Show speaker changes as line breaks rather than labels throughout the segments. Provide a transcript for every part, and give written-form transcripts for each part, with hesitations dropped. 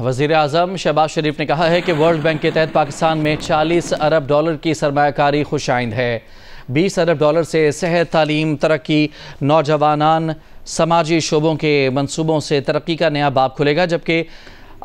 وزیر اعظم شہباز شریف نے کہا ہے کہ ورلڈ بینک کے تحت پاکستان میں 40 ارب ڈالر کی سرمایہ کاری خوش آئند ہے۔ 20 ارب ڈالر سے صحت، تعلیم، ترقی، نوجوانان، سماجی شعبوں کے منصوبوں سے ترقی کا نیا باب کھلے گا، جبکہ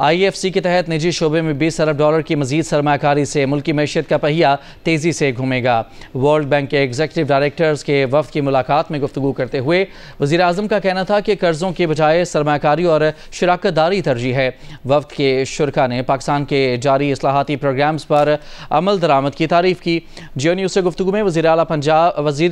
IFC کے تحت نجی شعبے میں 20 ارب ڈالر کی مزید سرمایہ کاری سے ملکی معیشت کا پہیہ تیزی سے گھومے گا۔ ورلڈ بینک کے ایگزیکٹو ڈائریکٹرز کے وفد کی ملاقات میں گفتگو کرتے ہوئے وزیر اعظم کا کہنا تھا کہ قرضوں کے بجائے سرمایہ کاری اور شراکت داری ترجیح ہے۔ وفد کے شرکاء نے پاکستان کے جاری اصلاحاتی پروگرامز پر عمل درآمد کی تعریف کی۔ جیو نیوز سے گفتگو میں وزیر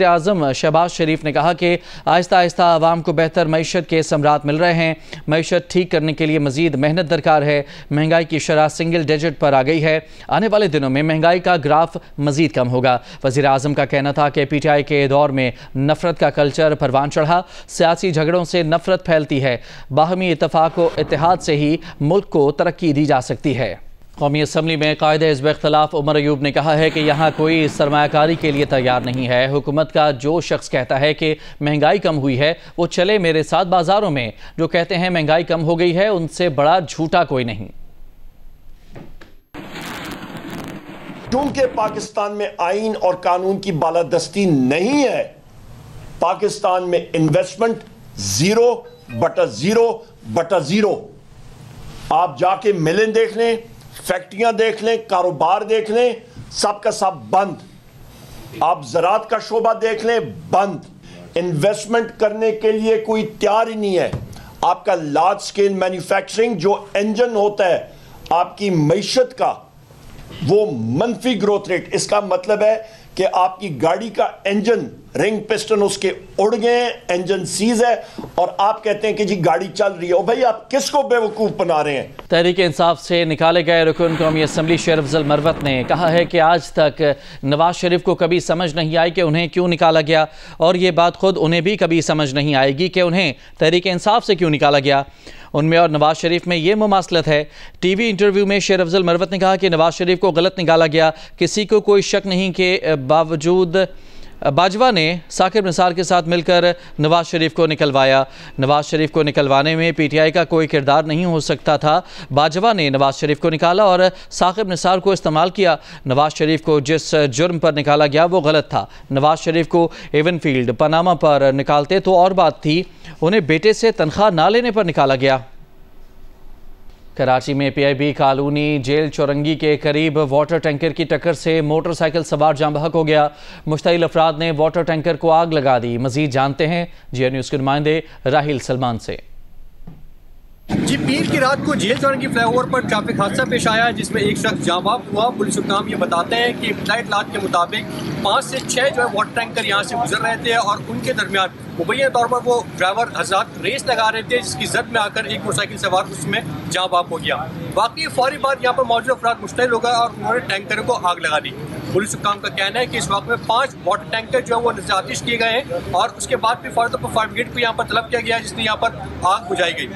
اعظم شہباز شریف نے کہا کہ آہستہ آہستہ عوام کو بہتر معیشت کے ثمرات مل رہے ہیں۔ معیشت ٹھیک کرنے کے لیے مزید محنت درکار ہے۔ مہنگائی کی شرح سنگل ڈیجٹ پر آ گئی ہے۔ آنے والے دنوں میں مہنگائی کا گراف مزید کم ہوگا۔ وزیر اعظم کا کہنا تھا کہ PTI کے دور میں نفرت کا کلچر پروان چڑھا۔ سیاسی جھگڑوں سے نفرت پھیلتی ہے۔ باہمی اتفاق و اتحاد سے ہی ملک کو ترقی دی جا سکتی ہے۔ قومی اسمبلی میں قائد حزب اختلاف عمر ایوب نے کہا ہے کہ یہاں کوئی سرمایہ کاری کے لیے تیار نہیں ہے۔ حکومت کا جو شخص کہتا ہے کہ مہنگائی کم ہوئی ہے وہ چلے میرے ساتھ بازاروں میں۔ جو کہتے ہیں مہنگائی کم ہو گئی ہے ان سے بڑا جھوٹا کوئی نہیں۔
کیونکہ پاکستان میں آئین اور قانون کی بالادستی نہیں ہے، پاکستان میں انویسٹمنٹ 0/0/0۔ آپ جا کے ملیں دیکھ لیں، فیکٹریاں دیکھ لیں، کاروبار دیکھ لیں، سب کا سب بند۔ آپ زراعت کا شعبہ دیکھ لیں، بند۔ انویسٹمنٹ کرنے کے لیے کوئی تیار ہی نہیں ہے۔ آپ کا لارج سکیل مینوفیکچرنگ جو انجن ہوتا ہے آپ کی معیشت کا، وہ منفی گروتھ ریٹ۔ اس کا مطلب ہے کہ آپ کی گاڑی کا انجن، رنگ پسٹن اس کے اڑ گئے ہیں، انجن سیز ہے، اور آپ کہتے ہیں کہ جی گاڑی چل رہی ہے۔ بھائی آپ کس کو بے وقوف بنا رہے ہیں؟
تحریک انصاف سے نکالے گئے رکن قومی اسمبلی شیر افضل مروت نے کہا ہے کہ آج تک نواز شریف کو کبھی سمجھ نہیں آئی کہ انہیں کیوں نکالا گیا، اور یہ بات خود انہیں بھی کبھی سمجھ نہیں آئے گی کہ انہیں تحریک انصاف سے کیوں نکالا گیا۔ ان میں اور نواز شریف میں یہ مماثلت ہے۔ ٹی وی انٹرویو میں شیر افضل مروت نے کہا کہ نواز شریف کو غلط نکالا گیا۔ کسی کو کوئی شک نہیں کہ باجوہ نے ثاقب نثار کے ساتھ مل کر نواز شریف کو نکلوایا۔ نواز شریف کو نکلوانے میں PTI کا کوئی کردار نہیں ہو سکتا تھا۔ باجوہ نے نواز شریف کو نکالا اور ثاقب نثار کو استعمال کیا۔ نواز شریف کو جس جرم پر نکالا گیا وہ غلط تھا۔ نواز شریف کو ایون فیلڈ، پاناما پر نکالتے تو اور بات تھی، انہیں بیٹے سے تنخواہ نہ لینے پر نکالا گیا۔ کراچی میں PIB کالونی جیل چورنگی کے قریب واٹر ٹینکر کی ٹکر سے موٹر سائیکل سوار جاں بحق ہو گیا۔ مشتعل افراد نے واٹر ٹینکر کو آگ لگا دی۔ مزید جانتے ہیں جیو نیوز کے نمائندے راہیل سلمان سے۔
جی، پیر کی رات کو جیل چورنگی فلائی اوور پر ٹریفک حادثہ پیش آیا جس میں ایک شخص جاں بحق ہوا۔ پولیس حکام یہ بتاتے ہیں کہ ابتدائی اطلاعات کے مطابق 5 سے 6 جو ہے واٹر ٹینکر یہاں سے گزر رہے تھے، اور ان کے درمیان مبینہ طور پر وہ ڈرائیور حضرات ریس لگا رہے تھے، جس کی زد میں آ کر ایک موٹر سائیکل سوار اس میں جاں بحق ہو گیا۔ واقعی فوری بعد یہاں پر موجود افراد مشتعل ہو گئے اور انہوں نے ٹینکر کو آگ لگا دی۔ پولیس حکام کا کہنا ہے کہ اس واقعے میں 5 واٹر ٹینکر جو ہے وہ نظر آتش کیے گئے ہیں، اور اس کے بعد بھی فوری طور پر فائر بریگیڈ کو یہاں پر طلب کیا گیا جس نے یہاں پر آگ بجھائی گئی۔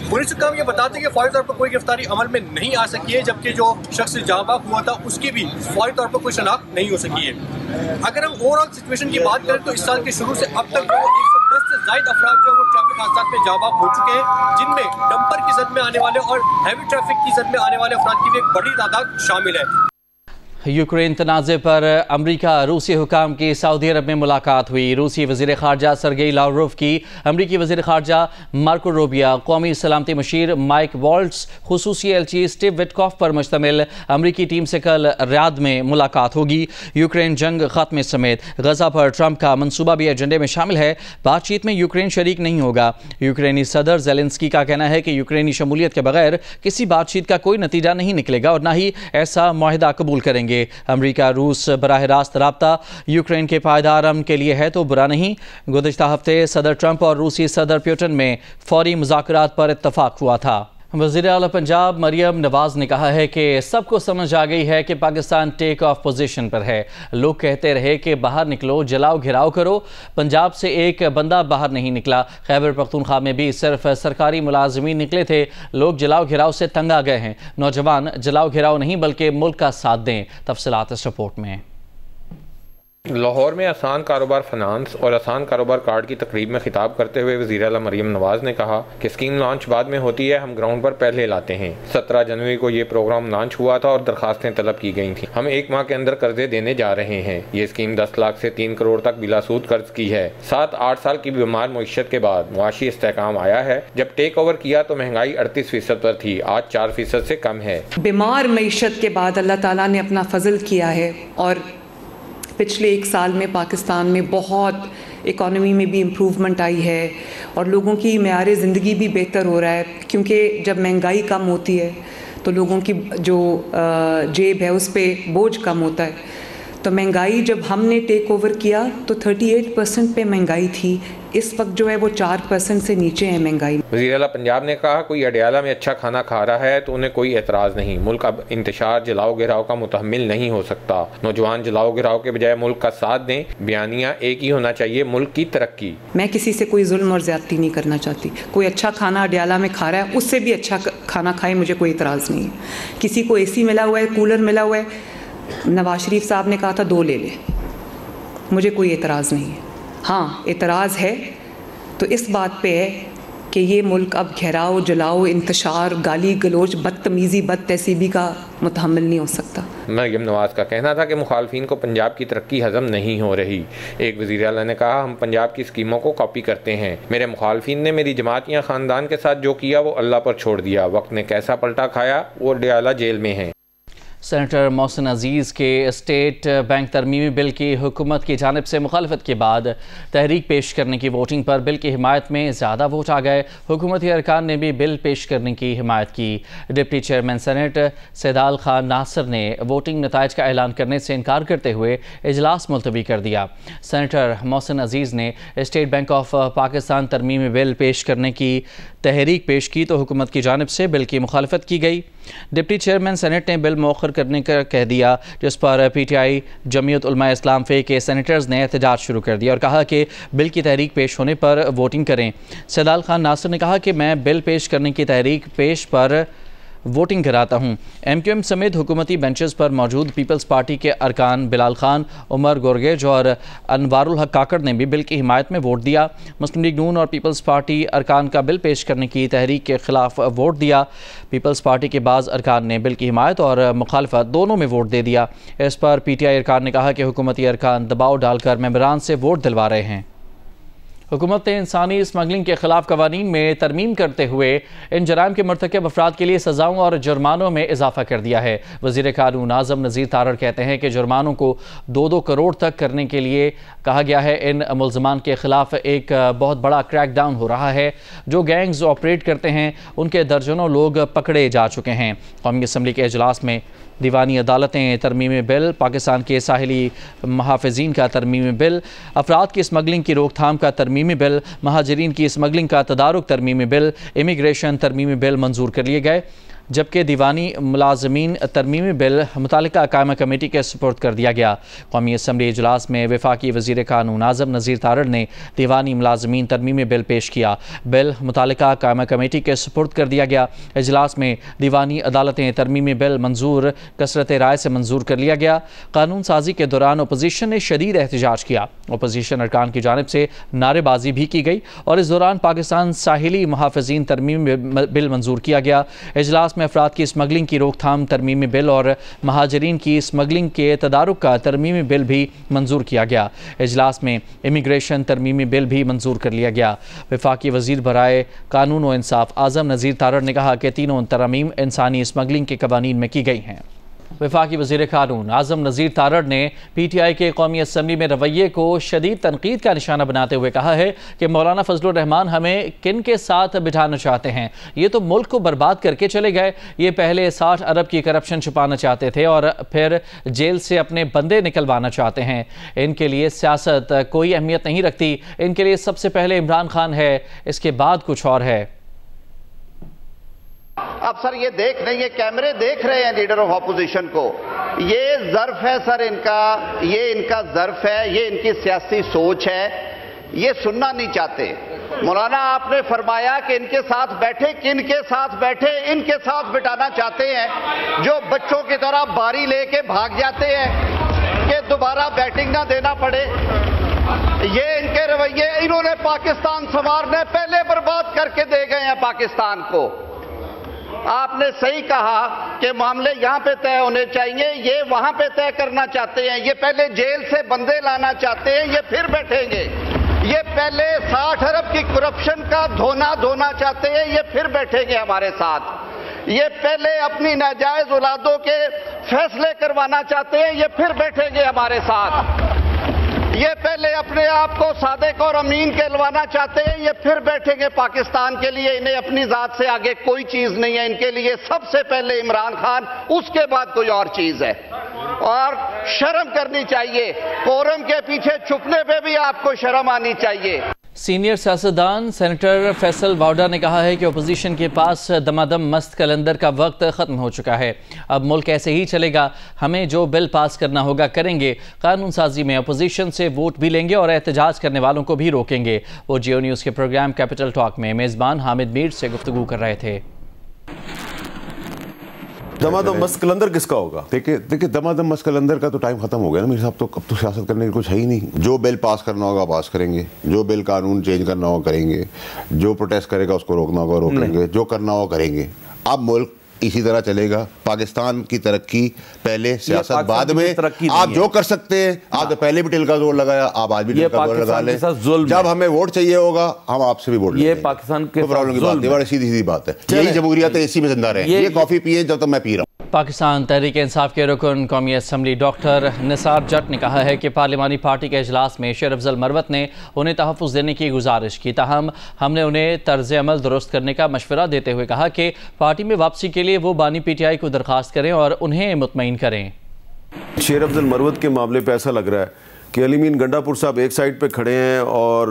پولیس حکام یہ بتاتے ہیں کہ فوری طور پر کوئی گرفتاری عمل میں نہیں آ سکی ہے، جبکہ جو شخص جاں بحق ہوا تھا اس کی بھی فوری طور پر کوئی شناخت نہیں ہو سکی ہے۔ اگر ہم اوور آل سچویشن کی بات کریں تو اس سال کے شروع سے اب تک 110 سے زائد افراد جو وہ ٹریفک حادثات میں جاں بحق ہو چکے ہیں، جن میں ڈمپر کی زد میں آنے والے اور ہیوی ٹریفک کی زد میں آنے والے افراد کی بھی ایک بڑی تعداد شامل ہے۔
یوکرین تنازع پر امریکہ روسی حکام کی سعودی عرب میں ملاقات ہوئی۔ روسی وزیر خارجہ سرگئی لاوروف کی امریکی وزیر خارجہ مارکو روبیا، قومی سلامتی مشیر مائک والٹس، خصوصی ایلچی اسٹیو وٹکوف پر مشتمل امریکی ٹیم سے کل ریاض میں ملاقات ہوگی۔ یوکرین جنگ خاتمے سمیت غزہ پر ٹرمپ کا منصوبہ بھی ایجنڈے میں شامل ہے۔ بات چیت میں یوکرین شریک نہیں ہوگا۔ یوکرینی صدر زیلنسکی کا کہنا ہے کہ یوکرینی شمولیت کے بغیر کسی بات چیت کا کوئی نتیجہ نہیں نکلے گا اور نہ ہی ایسا معاہدہ قبول کریں گے۔ امریکہ روس براہ راست رابطہ یوکرین کے پائیدار امن کے لیے ہے تو برا نہیں۔ گزشتہ ہفتے صدر ٹرمپ اور روسی صدر پیوٹن میں فوری مذاکرات پر اتفاق ہوا تھا۔ وزیر اعلیٰ پنجاب مریم نواز نے کہا ہے کہ سب کو سمجھ آ گئی ہے کہ پاکستان ٹیک آف پوزیشن پر ہے۔ لوگ کہتے رہے کہ باہر نکلو، جلاؤ گھراؤ کرو، پنجاب سے ایک بندہ باہر نہیں نکلا۔ خیبر پختونخوا میں بھی صرف سرکاری ملازمین نکلے تھے۔ لوگ جلاؤ گھراؤ سے تنگ آ گئے ہیں۔ نوجوان جلاؤ گھراؤ نہیں بلکہ ملک کا ساتھ دیں۔ تفصیلات اس رپورٹ میں۔
لاہور میں آسان کاروبار فنانس اور آسان کاروبار کارڈ کی تقریب میں خطاب کرتے ہوئے وزیر اعلیٰ مریم نواز نے کہا کہ اسکیم لانچ بعد میں ہوتی ہے، ہم گراؤنڈ پر پہلے لاتے ہیں۔ 17 جنوری کو یہ پروگرام لانچ ہوا تھا اور درخواستیں طلب کی گئی تھیں۔ ہم 1 ماہ کے اندر قرضے دینے جا رہے ہیں۔ یہ اسکیم 10 لاکھ سے 3 کروڑ تک بلا سود قرض کی ہے۔ 7-8 سال کی بیمار معیشت کے بعد معاشی استحکام آیا ہے۔ جب ٹیک اوور کیا تو مہنگائی 38% پر تھی، آج 4% سے کم ہے۔
بیمار معیشت کے بعد اللہ تعالیٰ نے اپنا فضل کیا ہے اور پچھلے 1 سال میں پاکستان میں بہت اکانومی میں بھی امپروومنٹ آئی ہے اور لوگوں کی معیار زندگی بھی بہتر ہو رہا ہے، کیونکہ جب مہنگائی کم ہوتی ہے تو لوگوں کی جو جیب ہے اس پہ بوجھ کم ہوتا ہے۔ تو مہنگائی جب ہم نے ٹیک اوور کیا تو 38% پہ مہنگائی تھی، اس وقت جو ہے وہ 4% سے نیچے ہے مہنگائی۔
وزیر اعلیٰ پنجاب نے کہا کوئی اڈیالہ میں اچھا کھانا کھا رہا ہے تو انہیں کوئی اعتراض نہیں۔ ملک اب انتشار جلاؤ گراؤ کا متحمل نہیں ہو سکتا۔ نوجوان جلاؤ گراؤ کے بجائے ملک کا ساتھ دیں۔ بیانیہ ایک ہی ہونا چاہیے، ملک کی ترقی۔
میں کسی سے کوئی ظلم اور زیادتی نہیں کرنا چاہتی۔ کوئی اچھا کھانا اڈیالہ میں کھا رہا ہے، اس سے بھی اچھا کھانا کھائے، مجھے کوئی اعتراض نہیں ہے۔ کسی کو AC ملا ہوا ہے، کولر ملا ہوا ہے، نواز شریف صاحب نے کہا تھا 2 لے لے، مجھے کوئی اعتراض نہیں ہے۔ ہاں اعتراض ہے تو اس بات پہ ہے کہ یہ ملک اب گھیراؤ جلاؤ انتشار گالی گلوچ بدتمیزی بد تہذیبی کا متحمل نہیں ہو سکتا۔
مریم نواز کا کہنا تھا کہ مخالفین کو پنجاب کی ترقی ہضم نہیں ہو رہی۔ ایک وزیر اعلیٰ نے کہا ہم پنجاب کی اسکیموں کو کاپی کرتے ہیں، میرے مخالفین نے میری جماعت یا خاندان کے ساتھ جو کیا وہ اللہ پر چھوڑ دیا، وقت نے کیسا پلٹا کھایا، وہ اڈیالہ جیل میں ہیں۔
سینیٹر محسن عزیز کے اسٹیٹ بینک ترمیمی بل کی حکومت کی جانب سے مخالفت کے بعد تحریک پیش کرنے کی ووٹنگ پر بل کی حمایت میں زیادہ ووٹ آ گئے۔ حکومتی ارکان نے بھی بل پیش کرنے کی حمایت کی۔ Deputy chairman senate Saidal Khan ناصر نے ووٹنگ نتائج کا اعلان کرنے سے انکار کرتے ہوئے اجلاس ملتوی کر دیا۔ سینیٹر محسن عزیز نے اسٹیٹ بینک آف پاکستان ترمیمی بل پیش کرنے کی تحریک پیش کی تو حکومت کی جانب سے بل کی مخالفت کی گئی۔ ڈپٹی چیئرمین سینیٹ نے بل مؤخر کرنے کا کہہ دیا، جس پر PTI جمعیت علماء اسلام فے کے سینیٹرز نے احتجاج شروع کر دیا اور کہا کہ بل کی تحریک پیش ہونے پر ووٹنگ کریں۔ سیدال خان ناصر نے کہا کہ میں بل پیش کرنے کی تحریک پیش پر ووٹنگ کراتا ہوں۔ MQM سمیت حکومتی بینچز پر موجود پیپلز پارٹی کے ارکان بلال خان، عمر گورگیج اور انوار الحق کاکڑ نے بھی بل کی حمایت میں ووٹ دیا۔ مسلم لیگ نون اور پیپلز پارٹی ارکان کا بل پیش کرنے کی تحریک کے خلاف ووٹ دیا۔ پیپلز پارٹی کے بعض ارکان نے بل کی حمایت اور مخالفت دونوں میں ووٹ دے دیا۔ اس پر PTI ارکان نے کہا کہ حکومتی ارکان دباؤ ڈال کر ممبران سے ووٹ دلوا رہے ہیں۔ حکومت نے انسانی اسمگلنگ کے خلاف قوانین میں ترمیم کرتے ہوئے ان جرائم کے مرتکب افراد کے لیے سزاؤں اور جرمانوں میں اضافہ کر دیا ہے۔ وزیر قانون اعظم نذیر تارڑ کہتے ہیں کہ جرمانوں کو 2 کروڑ تک کرنے کے لیے کہا گیا ہے۔ ان ملزمان کے خلاف ایک بہت بڑا کریک ڈاؤن ہو رہا ہے۔ جو گینگز آپریٹ کرتے ہیں ان کے درجنوں لوگ پکڑے جا چکے ہیں۔ قومی اسمبلی کے اجلاس میں دیوانی عدالتیں ترمیمی بل، پاکستان کے ساحلی محافظین کا ترمیمی بل، افراد کی اسمگلنگ کی روک تھام کا ترمیمی بل، مہاجرین کی اسمگلنگ کا تدارک ترمیمی بل، امیگریشن ترمیمی بل منظور کر لیے گئے، جبکہ دیوانی ملازمین ترمیمی بل متعلقہ قائمہ کمیٹی کے سپرد کر دیا گیا۔ قومی اسمبلی اجلاس میں وفاقی وزیر قانون اعظم نذیر تارڑ نے دیوانی ملازمین ترمیمی بل پیش کیا۔ بل متعلقہ قائمہ کمیٹی کے سپرد کر دیا گیا۔ اجلاس میں دیوانی عدالتیں ترمیمی بل منظور کثرت رائے سے منظور کر لیا گیا۔ قانون سازی کے دوران اپوزیشن نے شدید احتجاج کیا۔ اپوزیشن ارکان کی جانب سے نعرے بازی بھی کی گئی اور اس دوران پاکستان ساحلی محافظین ترمیمی بل منظور کیا گیا۔ اجلاس میں افراد کی اسمگلنگ کی روک تھام ترمیمی بل اور مہاجرین کی اسمگلنگ کے تدارک کا ترمیمی بل بھی منظور کیا گیا۔ اجلاس میں امیگریشن ترمیمی بل بھی منظور کر لیا گیا۔ وفاقی وزیر برائے قانون و انصاف اعظم نذیر تارڑ نے کہا کہ تینوں ترامیم انسانی اسمگلنگ کے قوانین میں کی گئی ہیں۔ وفاقی وزیر قانون اعظم نذیر تارڑ نے PTI کے قومی اسمبلی میں رویے کو شدید تنقید کا نشانہ بناتے ہوئے کہا ہے کہ مولانا فضل الرحمان ہمیں کن کے ساتھ بٹھانا چاہتے ہیں؟ یہ تو ملک کو برباد کر کے چلے گئے۔ یہ پہلے 60 ارب کی کرپشن چھپانا چاہتے تھے اور پھر جیل سے اپنے بندے نکلوانا چاہتے ہیں۔ ان کے لیے سیاست کوئی اہمیت نہیں رکھتی۔ ان کے لیے سب سے پہلے عمران خان ہے، اس کے بعد کچھ اور ہے۔
اب سر یہ دیکھ رہے ہیں، یہ کیمرے دیکھ رہے ہیں لیڈر آف اپوزیشن کو، یہ ظرف ہے سر ان کا، یہ ان کا ظرف ہے، یہ ان کی سیاسی سوچ ہے، یہ سننا نہیں چاہتے۔ مولانا آپ نے فرمایا کہ ان کے ساتھ بیٹھے، کن کے ساتھ بیٹھے؟ ان کے ساتھ بٹانا چاہتے ہیں جو بچوں کی طرح باری لے کے بھاگ جاتے ہیں۔ کہ دوبارہ بیٹنگ نہ دینا پڑے. یہ ان کے رویے, انہوں نے پاکستان سنوارنے پہلے برباد کر کے دے گئے ہیں پاکستان کو. آپ نے صحیح کہا کہ معاملے یہاں پہ طے ہونے چاہیے, یہ وہاں پہ طے کرنا چاہتے ہیں. یہ پہلے جیل سے بندے لانا چاہتے ہیں, یہ پھر بیٹھیں گے. یہ پہلے 60 ارب کی کرپشن کا دھونا چاہتے ہیں, یہ پھر بیٹھیں گے ہمارے ساتھ. یہ پہلے اپنی ناجائز اولادوں کے فیصلے کروانا چاہتے ہیں, یہ پھر بیٹھیں گے ہمارے ساتھ. یہ پہلے اپنے آپ کو صادق اور امین کہلوانا چاہتے ہیں, یہ پھر بیٹھیں گے پاکستان کے لیے. انہیں اپنی ذات سے آگے کوئی چیز نہیں ہے. ان کے لیے سب سے پہلے عمران خان, اس کے بعد کوئی اور چیز ہے. اور شرم کرنی چاہیے, کورم کے پیچھے چھپنے پہ بھی آپ کو شرم آنی چاہیے.
سینئر سیاستدان سینیٹر فیصل واوڈا نے کہا ہے کہ اپوزیشن کے پاس دمادم مست کیلنڈر کا وقت ختم ہو چکا ہے. اب ملک ایسے ہی چلے گا. ہمیں جو بل پاس کرنا ہوگا کریں گے. قانون سازی میں اپوزیشن سے ووٹ بھی لیں گے اور احتجاج کرنے والوں کو بھی روکیں گے. وہ جیو نیوز کے پروگرام کیپٹل ٹاک میں میزبان حامد میر سے گفتگو کر رہے تھے.
دمادم مست کلندر کس کا ہوگا؟ دیکھیں دمادم مست کلندر کا تو ٹائم ختم ہو گیا نا میرے صاحب. تو اب تو سیاست کرنے کی کچھ ہے ہی نہیں. جو بل پاس کرنا ہوگا پاس کریں گے, جو بل قانون چینج کرنا ہوگا کریں گے, جو پروٹیسٹ کرے گا اس کو روکنا ہوگا روکیں گے, جو کرنا ہوگا کریں گے. اب ملک اسی طرح چلے گا. پاکستان کی ترقی پہلے, سیاست بعد میں. آپ جو کر سکتے ہیں, آپ نے پہلے بھی ٹل کا زور لگایا, آپ آج بھی ٹل کا زور لگا لیں. جب ہمیں ووٹ چاہیے ہوگا ہم آپ سے بھی ووٹ لیں گے. یہ پاکستان کے پرابلم کی بات ہے, بڑی سیدھی بات ہے. یہی جمہوریت ہے, اسی میں زندہ رہیں. یہ کافی پیئیں جب تک میں پی رہا ہوں.
پاکستان تحریک انصاف کے رکن قومی اسمبلی ڈاکٹر نثار جٹ نے کہا ہے کہ پارلیمانی پارٹی کے اجلاس میں شیر افضل مروت نے انہیں تحفظ دینے کی گزارش کی. تاہم ہم نے انہیں طرز عمل درست کرنے کا مشورہ دیتے ہوئے کہا کہ پارٹی میں واپسی کے لیے وہ بانی پی ٹی آئی کو درخواست کریں اور انہیں مطمئن کریں.
شیر افضل مروت کے معاملے پہ ایسا لگ رہا ہے کہ علی مین گنڈا پور صاحب ایک سائڈ پہ کھڑے ہیں اور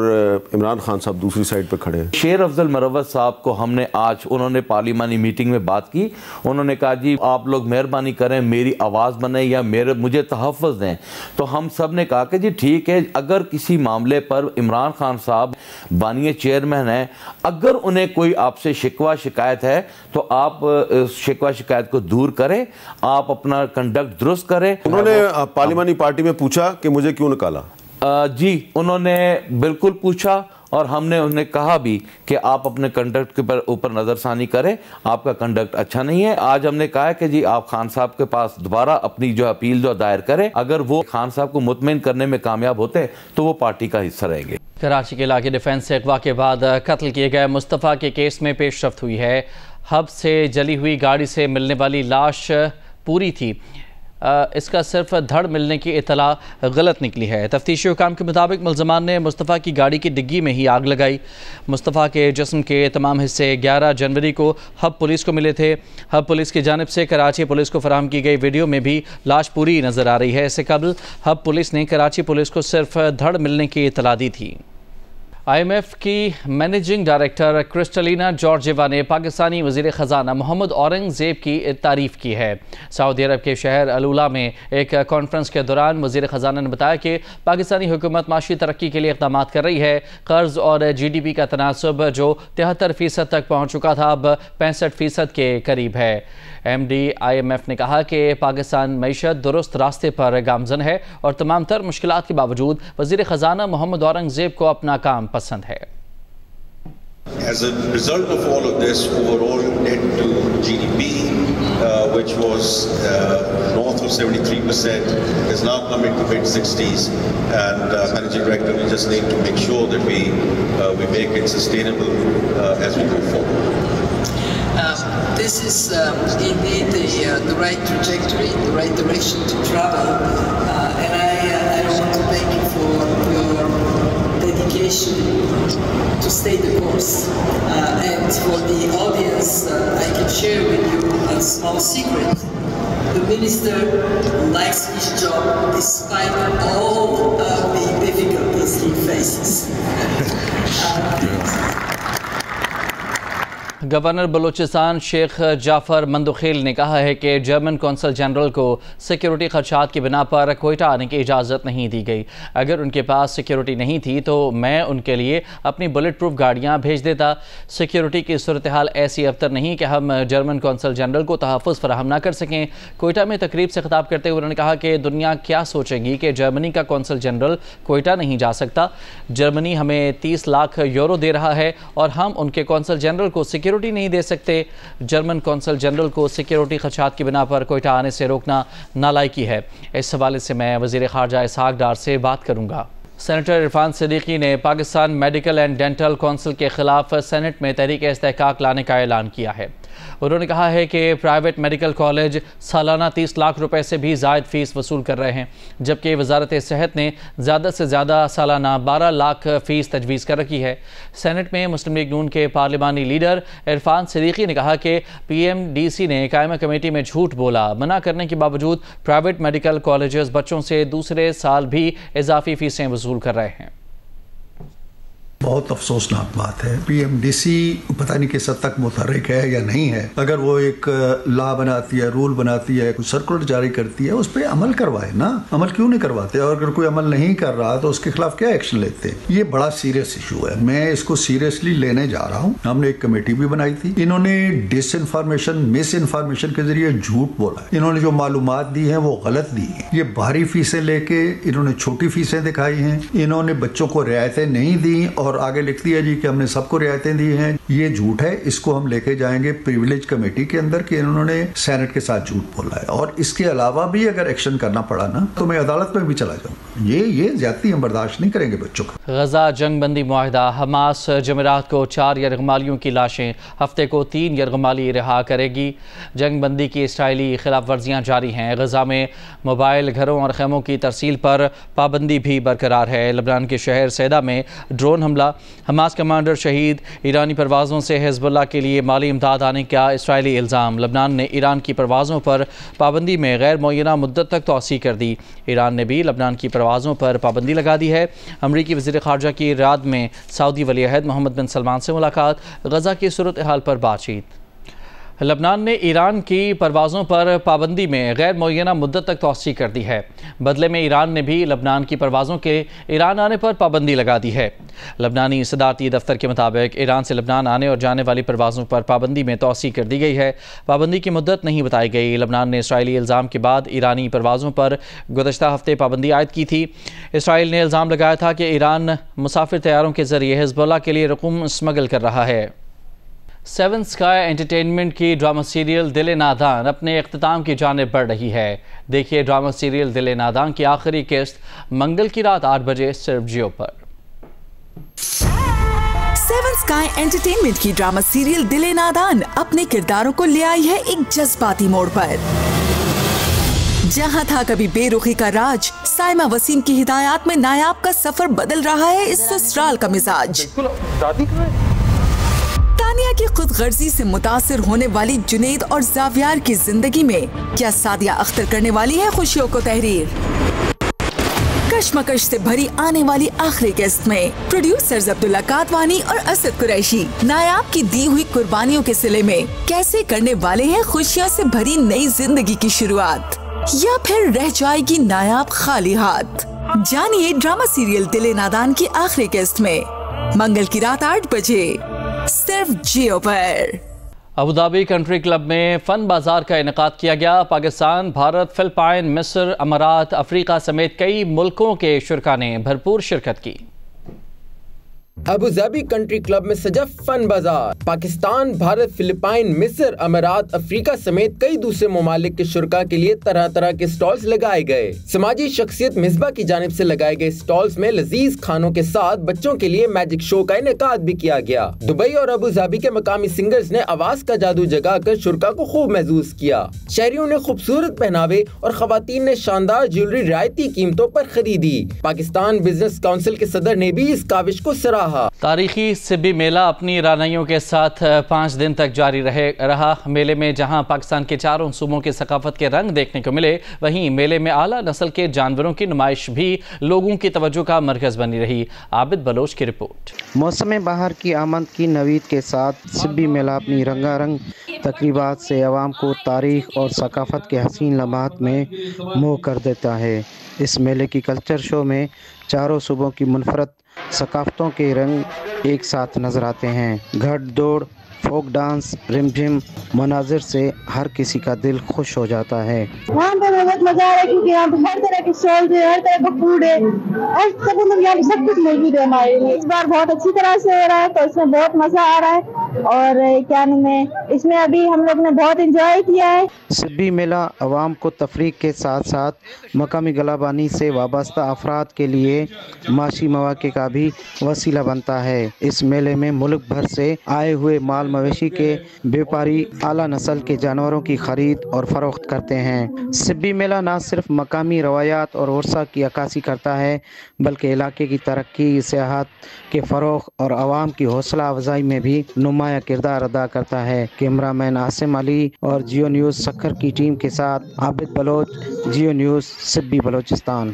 عمران خان صاحب دوسری سائڈ پہ کھڑے ہیں.
شیر افضل مروت صاحب کو ہم نے آج, انہوں نے پارلیمانی میٹنگ میں بات کی. انہوں نے کہا جی آپ لوگ مہربانی کریں میری آواز بنیں یا مجھے تحفظ دیں. تو ہم سب نے کہا کہ جی ٹھیک ہے, اگر کسی معاملے پر عمران خان صاحب بانی چیئرمین ہیں, اگر انہیں کوئی آپ سے شکوہ شکایت ہے تو آپ شکوہ شکایت کو دور کریں, آپ اپنا کنڈکٹ درست کریں.
انہوں نے پارلیمانی پارٹی میں پوچھا کہ مجھے کیوں نکالا؟
جی انہوں نے بالکل پوچھا اور ہم نے انہیں کہا بھی کہ آپ اپنے کنڈکٹ کے اوپر نظر ثانی کریں, آپ کا کنڈکٹ اچھا نہیں ہے. آج ہم نے کہا کہ جی آپ خان صاحب کے پاس دوبارہ اپنی جو اپیل دائر کریں. اگر وہ خان صاحب کو مطمئن کرنے میں کامیاب ہوتے تو وہ پارٹی کا حصہ رہیں گے.
کراچی کے علاقے ڈیفنس سے اغوا کے بعد قتل کیے گئے مصطفیٰ کے کیس میں پیش رفت ہوئی ہے. ہب سے جلی ہوئی گاڑی سے ملنے والی لاش پوری تھی, اس کا صرف دھڑ ملنے کی اطلاع غلط نکلی ہے. تفتیشی حکام کے مطابق ملزمان نے مصطفیٰ کی گاڑی کی ڈگی میں ہی آگ لگائی. مصطفیٰ کے جسم کے تمام حصے 11 جنوری کو ہب پولیس کو ملے تھے. ہب پولیس کی جانب سے کراچی پولیس کو فراہم کی گئی ویڈیو میں بھی لاش پوری نظر آ رہی ہے. اس سے قبل ہب پولیس نے کراچی پولیس کو صرف دھڑ ملنے کی اطلاع دی تھی. آئی ایم ایف کی مینیجنگ ڈائریکٹر کرسٹلینا جارجیوا نے پاکستانی وزیر خزانہ محمد اورنگ زیب کی تعریف کی ہے. سعودی عرب کے شہر العلا میں ایک کانفرنس کے دوران وزیر خزانہ نے بتایا کہ پاکستانی حکومت معاشی ترقی کے لیے اقدامات کر رہی ہے. قرض اور جی ڈی پی کا تناسب جو 73% تک پہنچ چکا تھا اب 65% کے قریب ہے. M D I M F نے کہا کہ پاکستان معیشت درست راستے پر گامزن ہے اور تمام تر مشکلات کے باوجود وزیر خزانہ محمد اورنگ زیب کو اپنا کام پسند ہے.
As a result of all of this, overall debt to GDP, which was north of 73%, is now coming to mid-60s. And Managing Director, we just need to make sure that we make it sustainable as we go forward.
This is indeed the right trajectory, the right direction to travel, and I want to thank you for your dedication to stay the course. And for the audience, I can share with you a small secret. The Minister likes his job despite all the difficulties he faces.
Governor Balochistan شیخ جعفر مندوخیل نے کہا ہے کہ German council general کو security خدشات کی بنا پر کوئٹہ آنے کی اجازت نہیں دی گئی. اگر ان کے پاس سیکیورٹی نہیں تھی تو میں ان کے لیے اپنی بلٹ پروف گاڑیاں بھیج دیتا. سیکیورٹی کی صورتحال ایسی ابتر نہیں کہ ہم جرمن کونسل جنرل کو تحفظ فراہم نہ کر سکیں. کوئٹہ میں تقریب سے خطاب کرتے ہوئے انہوں نے کہا کہ دنیا کیا سوچے گی کہ جرمنی کا کونسل جنرل کوئٹہ نہیں جا سکتا. جرمنی ہمیں 30 لاکھ یورو دے رہا ہے اور ہم ان کے کونسل جنرل کو سیکیورٹی نہیں دے سکتے. جرمن کونسل جنرل کو سیکیورٹی خدشات کی بنا پر کوئٹہ آنے سے روکنا نالائقی ہے. اس حوالے سے میں وزیر خارجہ اسحاق ڈار سے بات کروں گا. سینیٹر عرفان صدیقی نے Pakistan medical and dental council کے خلاف سینٹ میں تحریک استحقاق لانے کا اعلان کیا ہے. انہوں نے کہا ہے کہ پرائیویٹ میڈیکل کالج سالانہ 30 لاکھ روپے سے بھی زائد فیس وصول کر رہے ہیں، جبکہ وزارت صحت نے زیادہ سے زیادہ سالانہ 12 لاکھ فیس تجویز کر رکھی ہے. سینٹ میں مسلم لیگ نون کے پارلیمانی لیڈر عرفان صدیقی نے کہا کہ PMDC نے قائمہ کمیٹی میں جھوٹ بولا. منع کرنے کے باوجود پرائیویٹ میڈیکل کالجز بچوں سے دوسرے سال بھی اضافی فیسیں وصول کر رہے ہیں.
بہت افسوسناک بات ہے. PMDC پتہ نہیں کس حد تک متحرک ہے یا نہیں ہے. اگر وہ ایک لا بناتی ہے، رول بناتی ہے، کچھ سرکولر جاری کرتی ہے، اس پہ عمل کروائے نا. عمل کیوں نہیں کرواتے؟ اور اگر کوئی عمل نہیں کر رہا تو اس کے خلاف کیا ایکشن لیتے؟ یہ بڑا سیریس ایشو ہے. میں اس کو سیریسلی لینے جا رہا ہوں. ہم نے ایک کمیٹی بھی بنائی تھی. انہوں نے ڈس انفارمیشن، مس انفارمیشن کے ذریعے جھوٹ بولا. انہوں نے جو معلومات دی ہیں وہ غلط دی ہیں. یہ بھاری فیسیں لے کے انہوں نے چھوٹی فیسیں دکھائی ہیں. انہوں نے بچوں کو رعایتیں نہیں دی اور آگے لکھ دیا جی کہ ہم نے سب کو رعایتیں دی ہیں. یہ جھوٹ ہے. اس کو ہم لے کے جائیں گے پریویلیج کمیٹی کے اندر کہ انہوں نے سینٹ کے ساتھ جھوٹ بولا ہے. اور اس کے علاوہ بھی اگر ایکشن کرنا پڑا نا تو میں عدالت میں بھی چلا جاؤں. یہ زیادتی ہم برداشت نہیں کریں گے بچوں کا.
غزہ جنگ بندی معاہدہ. حماس جمعرات کو 4 یرغمالیوں کی لاشیں، ہفتے کو 3 یرغمالی رہا کرے گی. جنگ بندی کی اسرائیلی خلاف ورزیاں جاری ہیں. غزہ میں موبائل گھروں اور خیموں کی ترسیل پر پابندی بھی برقرار ہے. لبنان کے شہر سیدہ میں ڈرون حملہ. حماس کمانڈر شہید. ایرانی پروازوں سے حزب اللہ کے لیے مالی امداد آنے کا اسرائیلی الزام. لبنان نے ایران کی پروازوں پر پابندی میں غیر معینہ مدت تک توسیع کر دی. ایران نے بھی لبنان کی پروازوں پر پابندی لگا دی ہے. امریکی وزیر خارجہ کی ریاض میں سعودی ولی عہد محمد بن سلمان سے ملاقات. غزہ کی صورتحال پر بات چیت. لبنان نے ایران کی پروازوں پر پابندی میں غیر معینہ مدت تک توسیع کر دی ہے. بدلے میں ایران نے بھی لبنان کی پروازوں کے ایران آنے پر پابندی لگا دی ہے. لبنانی صدارتی دفتر کے مطابق ایران سے لبنان آنے اور جانے والی پروازوں پر پابندی میں توسیع کر دی گئی ہے. پابندی کی مدت نہیں بتائی گئی. لبنان نے اسرائیلی الزام کے بعد ایرانی پروازوں پر گزشتہ ہفتے پابندی عائد کی تھی. اسرائیل نے الزام لگایا تھا کہ ایران مسافر طیاروں کے ذریعے حزب اللہ کے لیے رقوم اسمگل کر رہا ہے. 7 اسکائی انٹرٹینمنٹ کی ڈرامہ سیریل دل نادان اپنے اختتام کی جانب بڑھ رہی ہے. دیکھیے ڈرامہ سیریل دل نادان کی آخری قسط منگل کی رات 8 بجے صرف جیو پر.
7 اسکائی انٹرٹینمنٹ کی ڈرامہ سیریل دل نادان اپنے کرداروں کو لے آئی ہے ایک جذباتی موڑ پر. جہاں تھا کبھی بے رخی کا راج، سائمہ وسیم کی ہدایات میں نایاب کا سفر بدل رہا ہے اس سسرال کا مزاج. تانیہ کی خود غرضی سے متاثر ہونے والی جنید اور زاویار کی زندگی میں کیا سعدیہ اختر کرنے والی ہے خوشیوں کو تحریر؟ کشمکش سے بھری آنے والی آخری قسط میں پروڈیوسرز عبداللہ کاتوانی اور اسد قریشی نایاب کی دی ہوئی قربانیوں کے صلے میں کیسے کرنے والے ہیں خوشیوں سے بھری نئی زندگی کی شروعات، یا پھر رہ جائے گی نایاب خالی ہاتھ؟ جانیے ڈرامہ سیریل دل نادان کی آخری قسط میں منگل کی رات 8 بجے صرف جیو پر.
ابوظہبی کنٹری کلب میں فن بازار کا انعقاد کیا گیا. پاکستان، بھارت، فلپائن، مصر، امارات، افریقہ سمیت کئی ملکوں کے شرکاء نے بھرپور شرکت کی.
ابوظہبی کنٹری کلب میں سجا فن بازار. پاکستان، بھارت، فلپائن، مصر، امارات، افریقہ سمیت کئی دوسرے ممالک کے شرکاء کے لیے طرح طرح کے سٹالز لگائے گئے. سماجی شخصیت مصباح کی جانب سے لگائے گئے سٹالز میں لذیذ کھانوں کے ساتھ بچوں کے لیے میجک شو کا انعقاد بھی کیا گیا. دبئی اور ابوظہبی کے مقامی سنگرز نے آواز کا جادو جگا کر شرکاء کو خوب محظوظ کیا. شہریوں نے خوبصورت پہناوے اور خواتین نے شاندار جیولری رعایتی قیمتوں پر خریدی. پاکستان بزنس کونسل کے صدر نے بھی اس کاوش کو سراہا. کہا۔
تاریخی سبی میلہ اپنی رانائیوں کے ساتھ 5 دن تک جاری رہا۔ میلے میں جہاں پاکستان کے چاروں صوبوں کی ثقافت کے رنگ دیکھنے کو ملے، وہیں میلے میں اعلیٰ نسل کے جانوروں کی نمائش بھی لوگوں کی توجہ کا مرکز بنی رہی۔ عابد بلوچ کی رپورٹ۔
موسم بہار کی آمد کی نوید کے ساتھ سبی میلہ اپنی رنگا رنگ تقریبات سے عوام کو تاریخ اور ثقافت کے حسین لمحات میں مو کر دیتا ہے۔ اس میلے کی کلچر شو میں چاروں صوبوں کی منفرد ثقافتوں کے رنگ ایک ساتھ نظر آتے ہیں۔ گھڑ دوڑ، فوک ڈانس، رم جھم مناظر سے ہر کسی کا دل خوش ہو جاتا ہے۔
وہاں پہ بہت مزہ آ رہا ہے کیونکہ یہاں پہ ہر طرح کے اسٹالز ہیں، ہر طرح کا فوڈ ہے اور یہاں پہ سب کچھ موجود ہے ہمارے لیے۔ اس بار بہت اچھی طرح سے ہو رہا ہے تو اس میں بہت مزہ آ رہا ہے اور کیا نام ہے، اس میں ابھی ہم لوگ نے بہت انجوائے کیا ہے۔
سبی میلہ عوام کو تفریح کے ساتھ ساتھ مقامی گلابانی سے وابستہ افراد کے لیے معاشی مواقع کا بھی وسیلہ بنتا ہے۔ اس میلے میں ملک بھر سے آئے ہوئے مال مویشی کے بیپاری اعلیٰ نسل کے جانوروں کی خرید اور فروخت کرتے ہیں۔ سبی میلہ نہ صرف مقامی روایات اور ورثہ کی عکاسی کرتا ہے بلکہ علاقے کی ترقی، سیاحت کے فروغ اور عوام کی حوصلہ افزائی میں بھی نمایاں کردار ادا کرتا ہے۔ کیمرہ مین عاصم علی اور جیو نیوز سکھر کی ٹیم کے ساتھ عابد بلوچ، جیو نیوز، سبی بلوچستان۔